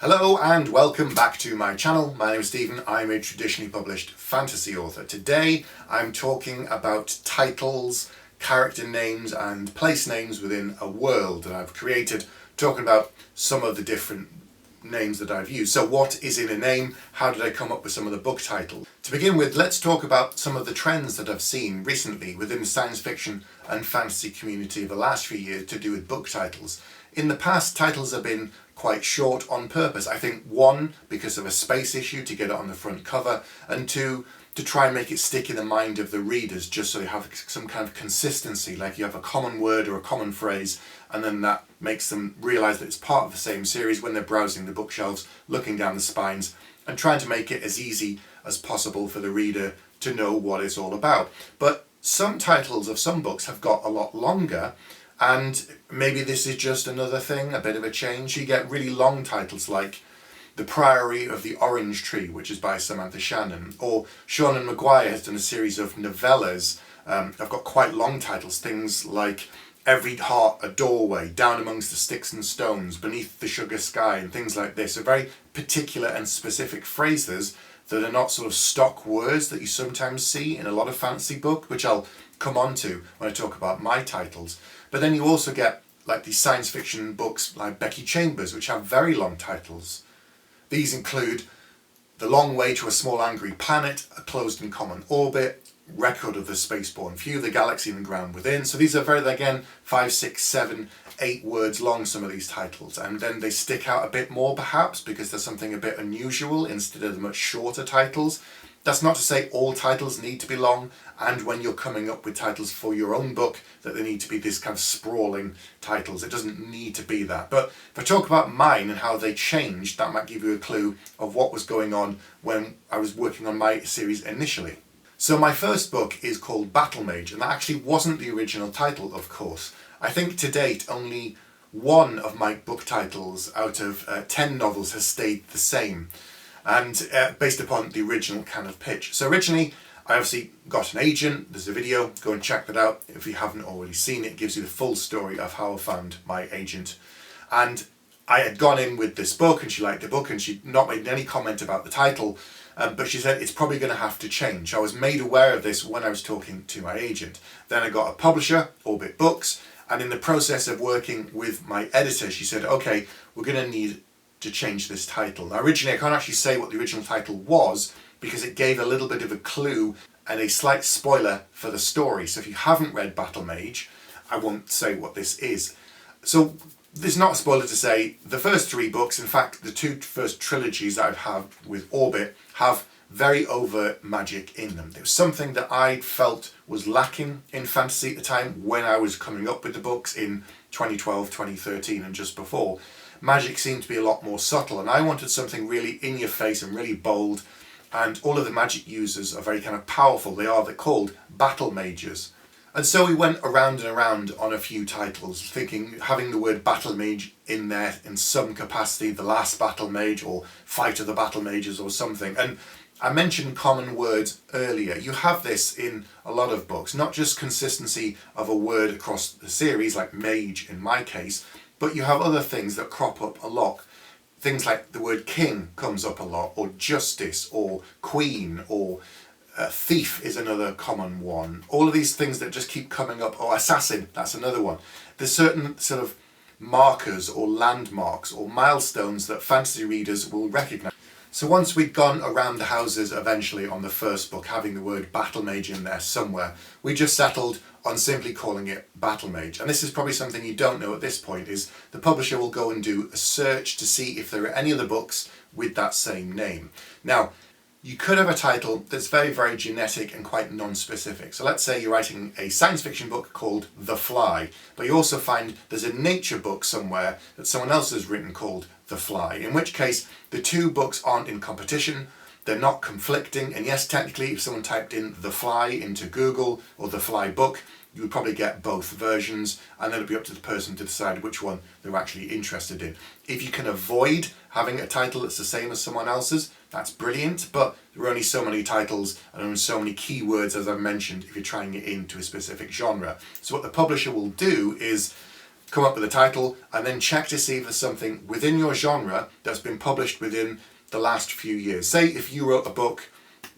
Hello and welcome back to my channel. My name is Stephen. I'm a traditionally published fantasy author. Today I'm talking about titles, character names and place names within a world that I've created, talking about some of the different names that I've used. So what is in a name? How did I come up with some of the book titles? To begin with, let's talk about some of the trends that I've seen recently within the science fiction and fantasy community of the last few years to do with book titles. In the past, titles have been quite short on purpose. I think one, because of a space issue to get it on the front cover, and two, to try and make it stick in the mind of the readers, just so they have some kind of consistency, like you have a common word or a common phrase, and then that makes them realise that it's part of the same series when they're browsing the bookshelves, looking down the spines, and trying to make it as easy as possible for the reader to know what it's all about. But some titles of some books have got a lot longer, and maybe this is just another thing, a bit of a change. You get really long titles like The Priory of the Orange Tree, which is by Samantha Shannon, or Seanan McGuire has done a series of novellas. I've got quite long titles, things like Every Heart a Doorway, Down Amongst the Sticks and Stones, Beneath the Sugar Sky, and things like this. So very particular and specific phrases that are not sort of stock words that you sometimes see in a lot of fantasy book, which I'll come on to when I talk about my titles. But then you also get like these science fiction books like Becky Chambers, which have very long titles. These include The Long Way to a Small Angry Planet, A Closed and Common Orbit, Record of the Spaceborne Few, The Galaxy and the Ground Within. So these are very, again, 5, 6, 7, 8 words long, some of these titles. And then they stick out a bit more perhaps because there's something a bit unusual instead of the much shorter titles. That's not to say all titles need to be long, and when you're coming up with titles for your own book, that they need to be this kind of sprawling titles. It doesn't need to be that. But if I talk about mine and how they changed, that might give you a clue of what was going on when I was working on my series initially. So my first book is called Battle Mage, and that actually wasn't the original title, of course. I think to date only one of my book titles out of 10 novels has stayed the same, and based upon the original kind of pitch. So originally I obviously got an agent. There's a video, go and check that out if you haven't already seen it. It gives you the full story of how I found my agent. And I had gone in with this book and she liked the book and she'd not made any comment about the title, but she said it's probably going to have to change. I was made aware of this when I was talking to my agent. Then I got a publisher, Orbit Books, and in the process of working with my editor she said, okay, we're going to need to change this title. Now originally I can't actually say what the original title was because it gave a little bit of a clue and a slight spoiler for the story. So if you haven't read Battle Mage, I won't say what this is. So there's not a spoiler to say the first 3 books, in fact the 2 first trilogies that I've had with Orbit, have very overt magic in them. There was something that I felt was lacking in fantasy at the time when I was coming up with the books in 2012, 2013 and just before. Magic seemed to be a lot more subtle, and I wanted something really in your face and really bold, and all of the magic users are very kind of powerful. They're called battle mages. And so we went around and around on a few titles, thinking having the word battle mage in there in some capacity, the last battle mage or fight of the battle mages or something. And I mentioned common words earlier. You have this in a lot of books, not just consistency of a word across the series, like mage in my case, but you have other things that crop up a lot. Things like the word king comes up a lot, or justice, or queen, or thief is another common one. All of these things that just keep coming up, or assassin, that's another one. There's certain sort of markers or landmarks or milestones that fantasy readers will recognise. So once we'd gone around the houses eventually on the first book, having the word battle mage in there somewhere, we just settled on simply calling it Battle Mage. And this is probably something you don't know at this point, is the publisher will go and do a search to see if there are any other books with that same name. Now, you could have a title that's very, very genetic and quite non-specific. So let's say you're writing a science fiction book called The Fly, but you also find there's a nature book somewhere that someone else has written called The Fly, in which case the 2 books aren't in competition, they're not conflicting, and yes, technically if someone typed in The Fly into Google or The Fly book, you would probably get both versions, and then it'd be up to the person to decide which one they're actually interested in. If you can avoid having a title that's the same as someone else's, that's brilliant, but there are only so many titles and only so many keywords, as I've mentioned, if you're trying it into a specific genre. So what the publisher will do is come up with a title, and then check to see if there's something within your genre that's been published within the last few years. Say if you wrote a book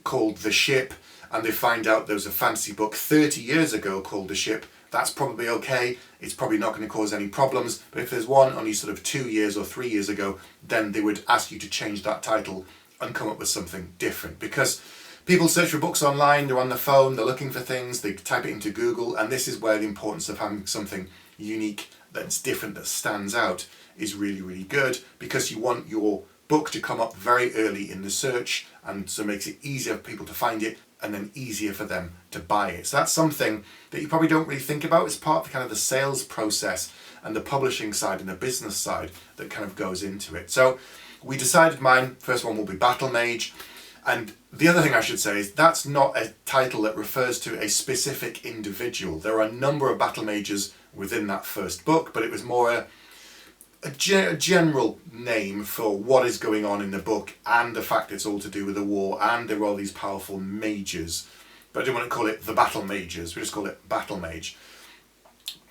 called The Ship and they find out there was a fantasy book 30 years ago called The Ship, that's probably okay. It's probably not going to cause any problems. But if there's one only sort of 2 years or 3 years ago, then they would ask you to change that title and come up with something different. Because people search for books online, they're on the phone, they're looking for things, they type it into Google, and this is where the importance of having something unique that's different, that stands out, is really, really good, because you want your book to come up very early in the search, and so it makes it easier for people to find it and then easier for them to buy it. So that's something that you probably don't really think about. It's part of kind of the sales process and the publishing side and the business side that kind of goes into it. So we decided mine, first one will be Battle Mage. And the other thing I should say is that's not a title that refers to a specific individual. There are a number of battle mages within that first book, but it was more a general name for what is going on in the book and the fact it's all to do with the war and there are all these powerful mages. But I didn't want to call it the Battle Mages, we just call it Battle Mage.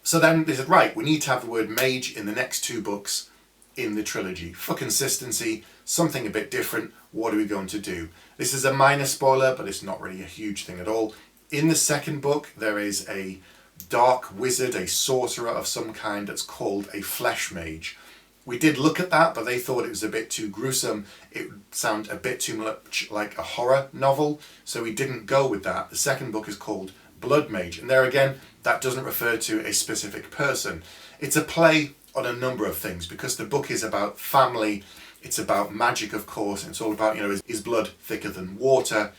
So then they said, right, we need to have the word mage in the next 2 books in the trilogy. For consistency, something a bit different, what are we going to do? This is a minor spoiler, but it's not really a huge thing at all. In the second book, there is a dark wizard, a sorcerer of some kind that's called a flesh mage. We did look at that, but they thought it was a bit too gruesome. It would sound a bit too much like a horror novel, so we didn't go with that. The second book is called Blood Mage, and there again, that doesn't refer to a specific person. It's a play on a number of things, because the book is about family, it's about magic, of course, and it's all about, is blood thicker than water,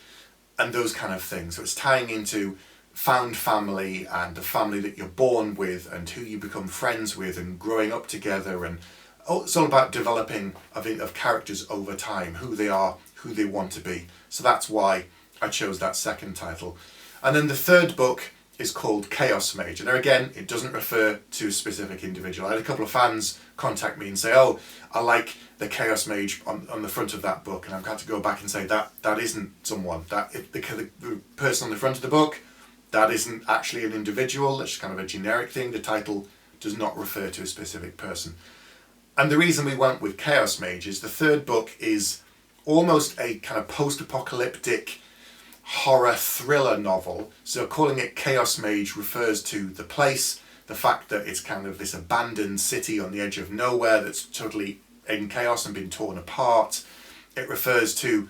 and those kind of things. So it's tying into found family and the family that you're born with and who you become friends with and growing up together, and it's all about developing of characters over time, who they are, who they want to be. So that's why I chose that second title. And then the third book is called Chaos Mage, and there again, it doesn't refer to a specific individual. I had a couple of fans contact me and say, oh, I like the Chaos Mage on the front of that book, and I've got to go back and say that isn't someone. The person on the front of the book, that isn't actually an individual, that's kind of a generic thing. The title does not refer to a specific person. And the reason we went with Chaos Mage is the third book is almost a kind of post-apocalyptic horror thriller novel. So calling it Chaos Mage refers to the place, the fact that it's kind of this abandoned city on the edge of nowhere that's totally in chaos and been torn apart. It refers to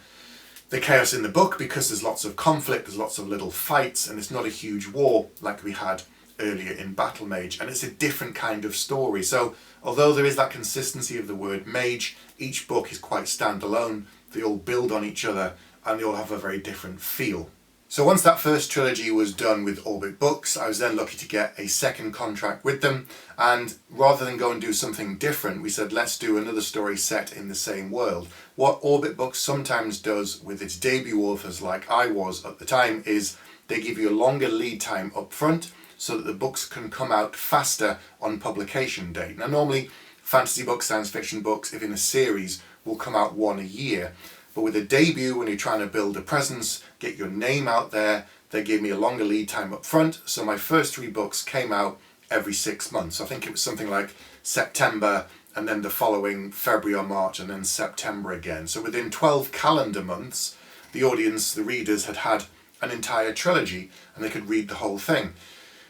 the chaos in the book because there's lots of conflict, there's lots of little fights, and it's not a huge war like we had earlier in Battle Mage, and it's a different kind of story. So although there is that consistency of the word mage, each book is quite standalone. They all build on each other and they all have a very different feel. So once that first trilogy was done with Orbit Books, I was then lucky to get a second contract with them, and rather than go and do something different, we said let's do another story set in the same world. What Orbit Books sometimes does with its debut authors, like I was at the time, is they give you a longer lead time up front so that the books can come out faster on publication date. Now normally fantasy books, science fiction books, if in a series, will come out one a year. But with a debut, when you're trying to build a presence, get your name out there, they gave me a longer lead time up front. So my first 3 books came out every 6 months. I think it was something like September, and then the following February or March, and then September again. So within 12 calendar months, the audience, the readers, had had an entire trilogy, and they could read the whole thing.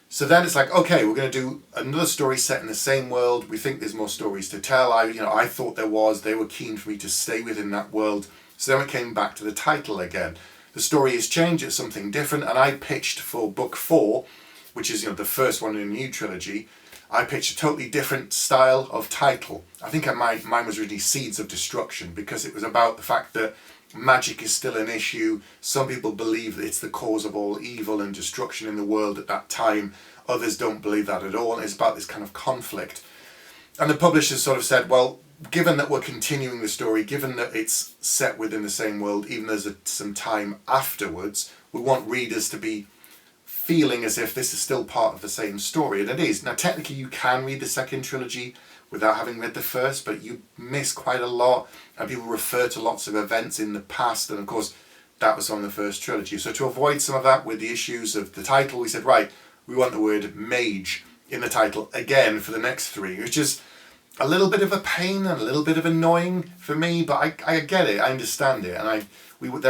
So then it's like, okay, we're going to do another story set in the same world. We think there's more stories to tell. I thought there was. They were keen for me to stay within that world. So then we came back to the title again. The story has changed, it's something different, and I pitched for book 4, which is the first one in a new trilogy. I pitched a totally different style of title. I think mine was really Seeds of Destruction, because it was about the fact that magic is still an issue. Some people believe that it's the cause of all evil and destruction in the world at that time. Others don't believe that at all. And it's about this kind of conflict. And the publishers sort of said, well, given that we're continuing the story, given that it's set within the same world, even though there's some time afterwards, we want readers to be feeling as if this is still part of the same story. And it is. Now, technically, you can read the second trilogy without having read the first, but you miss quite a lot, and people refer to lots of events in the past, and of course that was on the first trilogy. So to avoid some of that with the issues of the title, we said, right, we want the word mage in the title again for the next three, which is a little bit of a pain and a little bit of annoying for me, but I get it, I understand it. And we went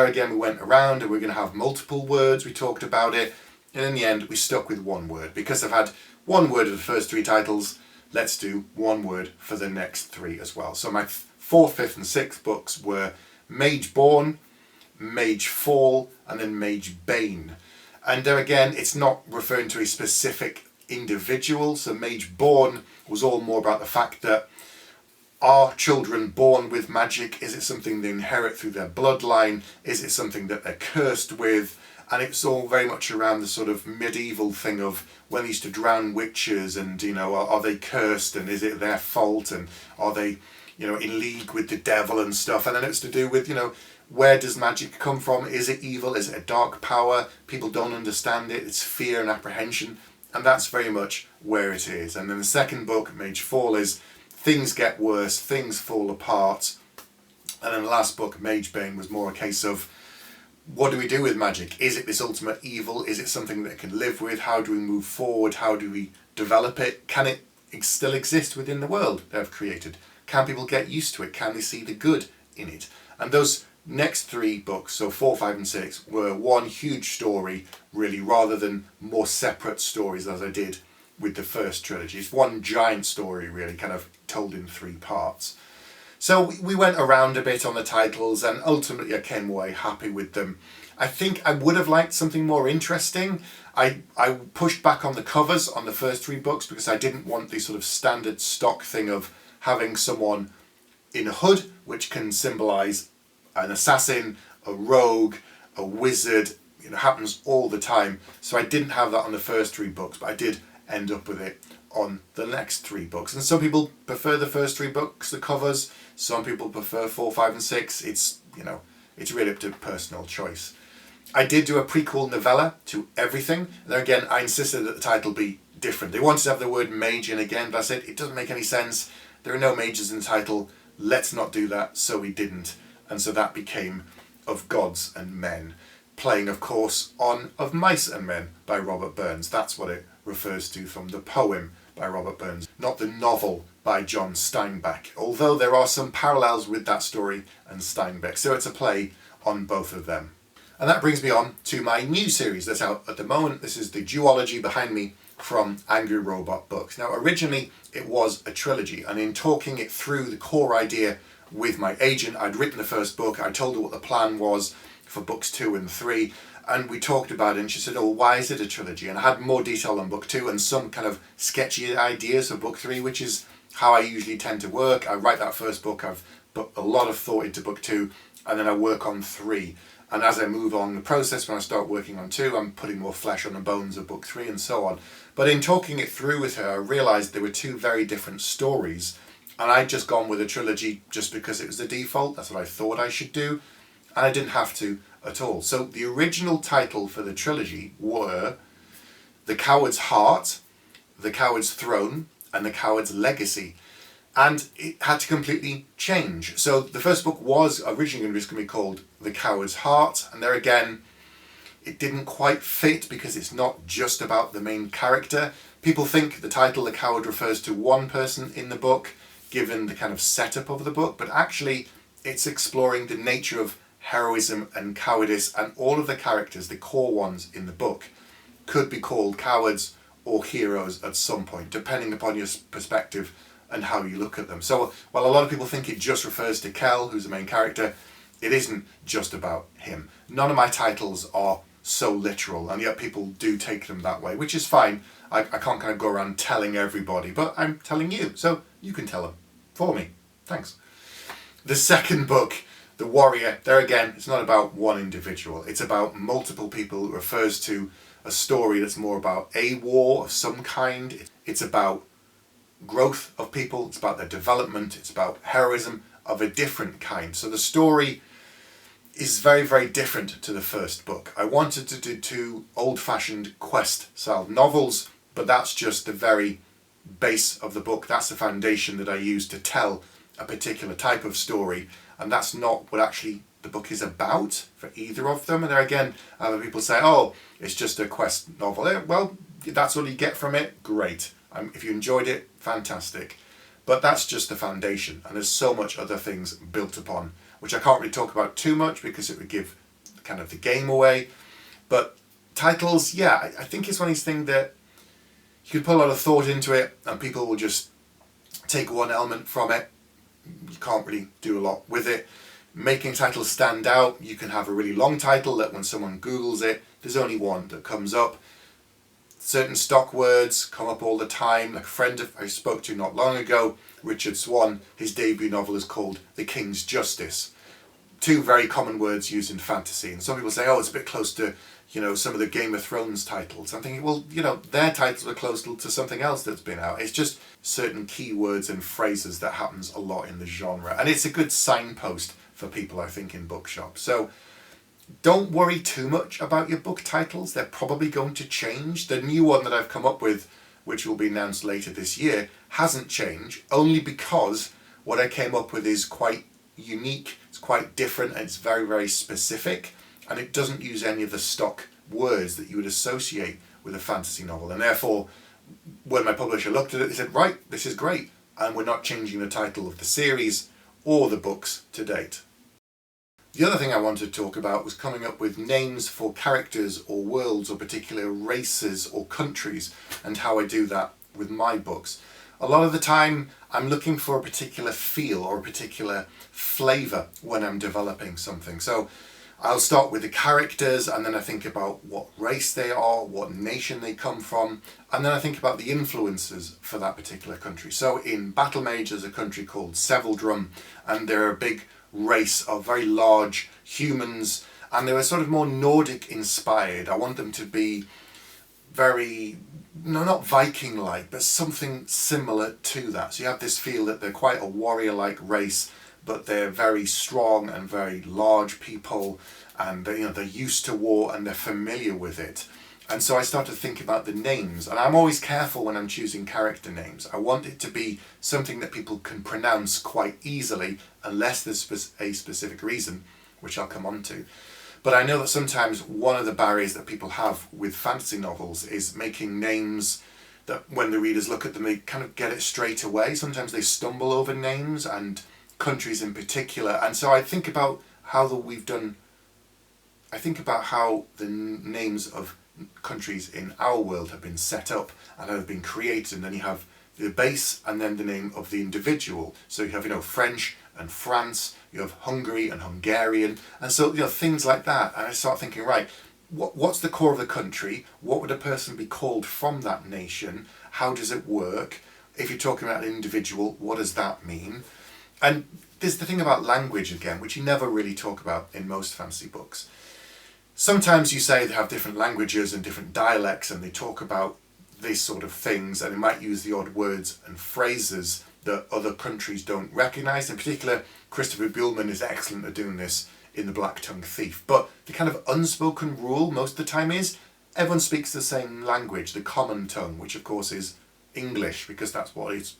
around and we're going to have multiple words, we talked about it, and in the end we stuck with one word. Because I've had one word of the first three titles, let's do one word for the next three as well. So my fourth, fifth and sixth books were Mage Born, Mage Fall, and then Mage Bane. And there again, it's not referring to a specific individual. So Mage Born was all more about the fact that, are children born with magic? Is it something they inherit through their bloodline? Is it something that they're cursed with? And it's all very much around the sort of medieval thing of when they used to drown witches, and are they cursed, and is it their fault, and are they in league with the devil and stuff. And then it's to do with where does magic come from? Is it evil? Is it a dark power? People don't understand it. It's fear and apprehension. And that's very much where it is. And then the second book, Mage Fall, is things get worse, things fall apart. And then the last book, Mage Bane, was more a case of, what do we do with magic? Is it this ultimate evil? Is it something that it can live with? How do we move forward? How do we develop it? Can it still exist within the world they've created? Can people get used to it? Can they see the good in it? And those next three books, so 4, 5 and 6, were one huge story, really, rather than more separate stories as I did with the first trilogy. It's one giant story, really, kind of told in 3 parts. So we went around a bit on the titles, and ultimately I came away happy with them. I think I would have liked something more interesting. I pushed back on the covers on the first 3 books because I didn't want the sort of standard stock thing of having someone in a hood, which can symbolise an assassin, a rogue, a wizard. It happens all the time. So I didn't have that on the first 3 books, but I did end up with it on the next 3 books. And some people prefer the first 3 books, the covers. Some people prefer 4, 5 and 6. It's really up to personal choice. I did do a prequel novella to everything. And then again, I insisted that the title be different. They wanted to have the word mage in again, but I said it doesn't make any sense. There are no mages in the title. Let's not do that. So we didn't. And so that became Of Gods and Men, playing, of course, on Of Mice and Men by Robert Burns. That's what it refers to from the poem by Robert Burns, not the novel by John Steinbeck, although there are some parallels with that story and Steinbeck. So it's a play on both of them. And that brings me on to my new series that's out at the moment. This is the duology behind me from Angry Robot Books. Now, originally it was a trilogy, and in talking it through, the core idea with my agent, I'd written the first book, I told her what the plan was for books 2 and 3, and we talked about it, and she said, oh, why is it a trilogy? And I had more detail on book 2 and some kind of sketchy ideas for book 3, which is how I usually tend to work. I write that first book, I've put a lot of thought into book 2, and then I work on 3. And as I move on the process, when I start working on 2, I'm putting more flesh on the bones of book 3 and so on. But in talking it through with her, I realised there were 2 very different stories. And I'd just gone with a trilogy just because it was the default. That's what I thought I should do. And I didn't have to at all. So the original title for the trilogy were The Coward's Heart, The Coward's Throne, and The Coward's Legacy. And it had to completely change. So the first book was originally going to be called The Coward's Heart. And there again, it didn't quite fit because it's not just about the main character. People think the title, The Coward, refers to one person in the book, given the kind of setup of the book. But actually, it's exploring the nature of heroism and cowardice, and all of the characters, the core ones in the book, could be called cowards or heroes at some point, depending upon your perspective and how you look at them. So while a lot of people think it just refers to Kel, who's the main character, it isn't just about him. None of my titles are so literal, and yet people do take them that way, which is fine. I can't kind of go around telling everybody, but I'm telling you, so you can tell them for me. Thanks. The second book, The Warrior, there again, it's not about one individual. It's about multiple people. It refers to a story that's more about a war of some kind. It's about growth of people. It's about their development. It's about heroism of a different kind. So the story is very, very different to the first book. I wanted to do 2 old-fashioned quest-style novels, but that's just the very base of the book. That's the foundation that I use to tell a particular type of story, and that's not what actually the book is about for either of them. And there again, other people say, oh, it's just a quest novel. Well, that's all you get from it. Great. If you enjoyed it, fantastic. But that's just the foundation, and there's so much other things built upon, which I can't really talk about too much because it would give kind of the game away. But titles, yeah, I think it's one of these things that you could put a lot of thought into it and people will just take one element from it. You can't really do a lot with it. Making titles stand out, you can have a really long title that when someone Googles it, there's only one that comes up. Certain stock words come up all the time. Like a friend I spoke to not long ago, Richard Swan, his debut novel is called The King's Justice. Two very common words used in fantasy. And some people say, oh, it's a bit close to, some of the Game of Thrones titles. I'm thinking, well, their titles are close to something else that's been out. It's just certain keywords and phrases that happens a lot in the genre. And it's a good signpost for people, I think, in bookshops. So don't worry too much about your book titles. They're probably going to change. The new one that I've come up with, which will be announced later this year, hasn't changed, only because what I came up with is quite unique, it's quite different, and it's very, very specific, and it doesn't use any of the stock words that you would associate with a fantasy novel. And therefore, when my publisher looked at it, they said, right, this is great, and we're not changing the title of the series or the books to date. The other thing I wanted to talk about was coming up with names for characters or worlds or particular races or countries, and how I do that with my books. A lot of the time I'm looking for a particular feel or a particular flavour when I'm developing something. So I'll start with the characters, and then I think about what race they are, what nation they come from, and then I think about the influences for that particular country. So in Battle Mage there's a country called Seveldrum, and they're a big race of very large humans, and they were sort of more Nordic inspired. I want them to be very, not Viking-like, but something similar to that. So you have this feel that they're quite a warrior-like race, but they're very strong and very large people, and they're used to war and they're familiar with it. And so I started to think about the names, and I'm always careful when I'm choosing character names. I want it to be something that people can pronounce quite easily, unless there's a specific reason, which I'll come on to. But I know that sometimes one of the barriers that people have with fantasy novels is making names that when the readers look at them, they kind of get it straight away. Sometimes they stumble over names and countries in particular. And so I think about how the names of countries in our world have been set up and have been created, and then you have the base and then the name of the individual. So you have French and France, you have Hungary and Hungarian, and so things like that. And I start thinking, right, what's the core of the country? What would a person be called from that nation? How does it work? If you're talking about an individual, what does that mean? And there's the thing about language again, which you never really talk about in most fantasy books. Sometimes you say they have different languages and different dialects, and they talk about these sort of things, and they might use the odd words and phrases that other countries don't recognise. In particular, Christopher Buehlman is excellent at doing this in The Black-Tongued Thief. But the kind of unspoken rule most of the time is everyone speaks the same language, the common tongue, which of course is English, because that's what it's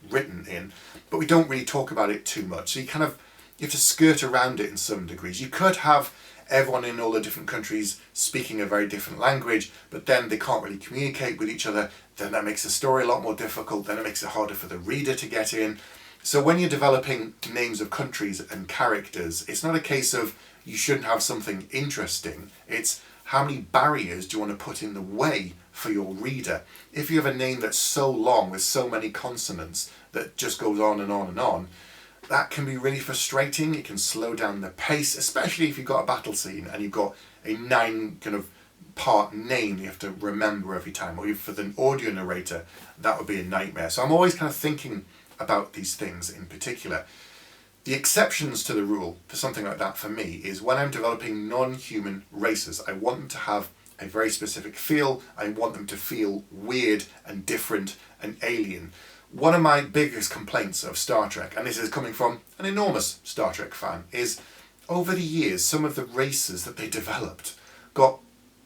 written in. But we don't really talk about it too much. So you have to skirt around it in some degrees. You could have everyone in all the different countries speaking a very different language, but then they can't really communicate with each other. Then that makes the story a lot more difficult. Then it makes it harder for the reader to get in. So when you're developing names of countries and characters, it's not a case of you shouldn't have something interesting. It's how many barriers do you want to put in the way for your reader? If you have a name that's so long with so many consonants that just goes on and on and on, that can be really frustrating. It can slow down the pace, especially if you've got a battle scene and you've got a 9 kind of part name you have to remember every time, or for the audio narrator, that would be a nightmare. So I'm always kind of thinking about these things in particular. The exceptions to the rule for something like that for me is when I'm developing non-human races. I want them to have a very specific feel. I want them to feel weird and different and alien. One of my biggest complaints of Star Trek, and this is coming from an enormous Star Trek fan, is over the years some of the races that they developed got,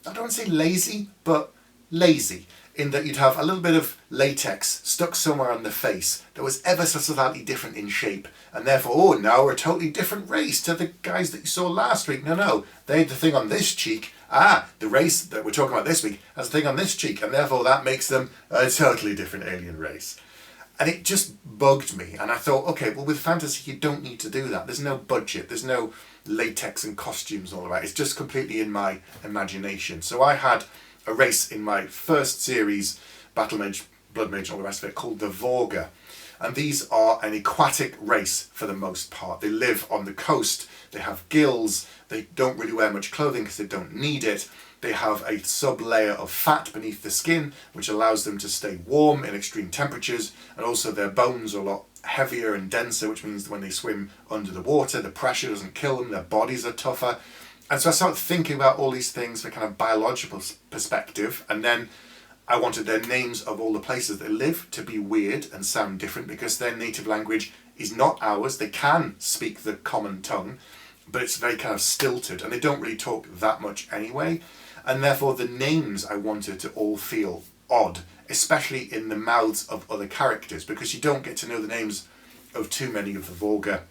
I don't want to say lazy, but lazy in that you'd have a little bit of latex stuck somewhere on the face that was ever so slightly different in shape, and therefore, oh, now we're a totally different race to the guys that you saw last week. No, they had the thing on this cheek. The race that we're talking about this week has a thing on this cheek, and therefore that makes them a totally different alien race. And it just bugged me, and I thought, okay, well, with fantasy you don't need to do that. There's no budget, there's no latex and costumes and all of that. It's just completely in my imagination. So I had a race in my first series, Battle Mage, Blood Mage and all the rest of it, called the Vorga. And these are an aquatic race for the most part. They live on the coast, they have gills, they don't really wear much clothing because they don't need it. They have a sub-layer of fat beneath the skin, which allows them to stay warm in extreme temperatures, and also their bones are a lot heavier and denser, which means that when they swim under the water, the pressure doesn't kill them, their bodies are tougher. And so I started thinking about all these things from a kind of biological perspective, and then I wanted their names of all the places they live to be weird and sound different because their native language is not ours. They can speak the common tongue, but it's very kind of stilted, and they don't really talk that much anyway. And therefore the names I wanted to all feel odd, especially in the mouths of other characters, because you don't get to know the names of too many of the Vorga.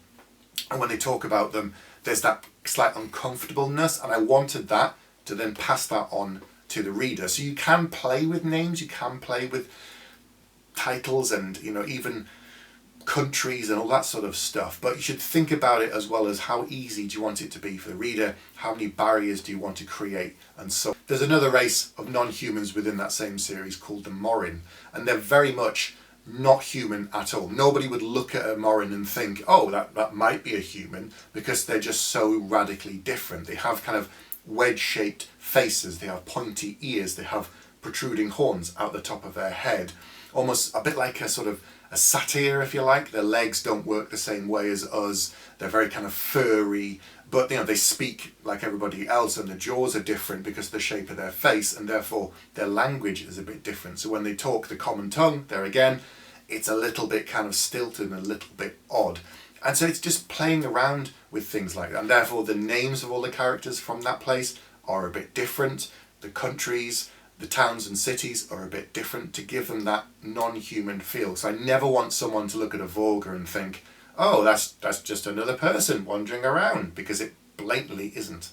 And when they talk about them, there's that slight uncomfortableness, and I wanted that to then pass that on to the reader. So you can play with names, you can play with titles and, you know, even countries and all that sort of stuff, but you should think about it as well as how easy do you want it to be for the reader, how many barriers do you want to create, and so there's another race of non-humans within that same series called the Morin, and they're very much not human at all. Nobody would look at a Morin and think, oh, that might be a human, because they're just so radically different. They have kind of wedge-shaped faces, they have pointy ears, they have protruding horns out the top of their head, almost a bit like a sort of a satyr, if you like. Their legs don't work the same way as us, they're very kind of furry, but you know, they speak like everybody else, and the jaws are different because of the shape of their face, and therefore their language is a bit different. So when they talk the common tongue, there again, it's a little bit kind of stilted and a little bit odd. And so it's just playing around with things like that, and therefore the names of all the characters from that place are a bit different. The countries, the towns and cities are a bit different to give them that non-human feel. So I never want someone to look at a Vorga and think, oh, that's just another person wandering around, because it blatantly isn't.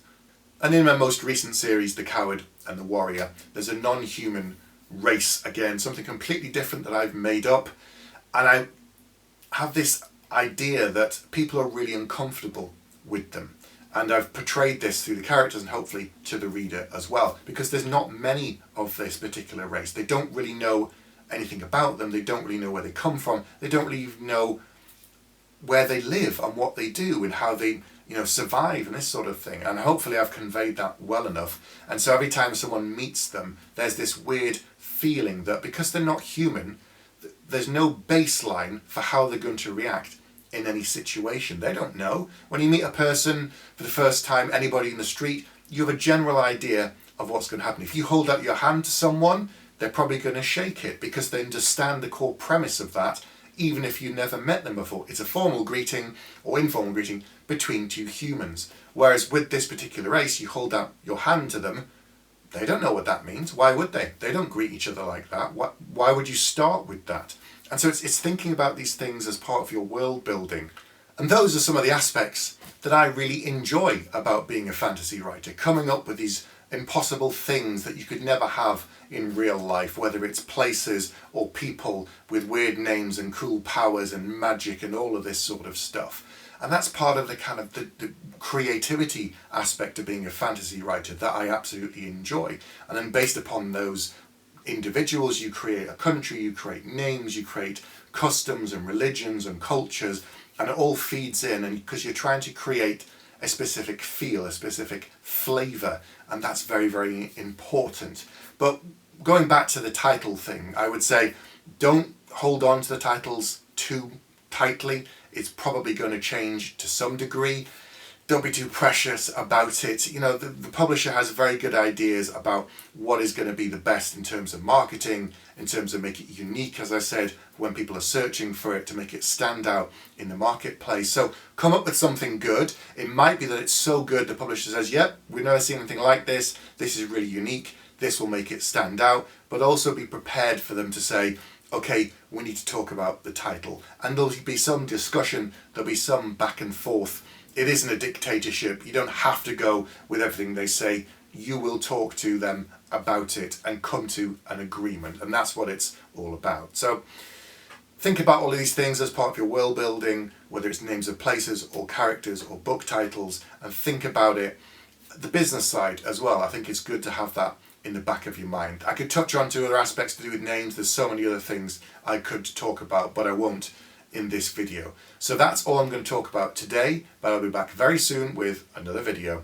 And in my most recent series, The Coward and the Warrior, there's a non-human race again, something completely different that I've made up, and I have this idea that people are really uncomfortable with them. And I've portrayed this through the characters and hopefully to the reader as well, because there's not many of this particular race. They don't really know anything about them, they don't really know where they come from, they don't really know where they live and what they do and how they, you know, survive and this sort of thing. And hopefully I've conveyed that well enough. And so every time someone meets them, there's this weird feeling that because they're not human, there's no baseline for how they're going to react in any situation. They don't know. When you meet a person for the first time, anybody in the street, you have a general idea of what's going to happen. If you hold out your hand to someone, they're probably going to shake it because they understand the core premise of that, even if you never met them before. It's a formal greeting or informal greeting between two humans. Whereas with this particular race, you hold out your hand to them, they don't know what that means. Why would they? They don't greet each other like that. Why would you start with that? And so it's thinking about these things as part of your world building. And those are some of the aspects that I really enjoy about being a fantasy writer, coming up with these impossible things that you could never have in real life, whether it's places or people with weird names and cool powers and magic and all of this sort of stuff. And that's part of the kind of the creativity aspect of being a fantasy writer that I absolutely enjoy. And then based upon those individuals, you create a country, you create names, you create customs and religions and cultures, and it all feeds in, and because you're trying to create a specific feel, a specific flavour, and that's very, very important. But going back to the title thing, I would say don't hold on to the titles too tightly. It's probably going to change to some degree. Don't be too precious about it. You know, the publisher has very good ideas about what is going to be the best in terms of marketing, in terms of making it unique, as I said, when people are searching for it, to make it stand out in the marketplace. So come up with something good. It might be that it's so good the publisher says, yep, we've never seen anything like this. This is really unique. This will make it stand out, but also be prepared for them to say, okay, we need to talk about the title. And there'll be some discussion, there'll be some back and forth. It isn't a dictatorship. You don't have to go with everything they say. You will talk to them about it and come to an agreement. And that's what it's all about. So think about all of these things as part of your world building, whether it's names of places or characters or book titles, and think about it. The business side as well, I think it's good to have that in the back of your mind. I could touch on two other aspects to do with names. There's so many other things I could talk about, but I won't in this video. So that's all I'm going to talk about today, but I'll be back very soon with another video.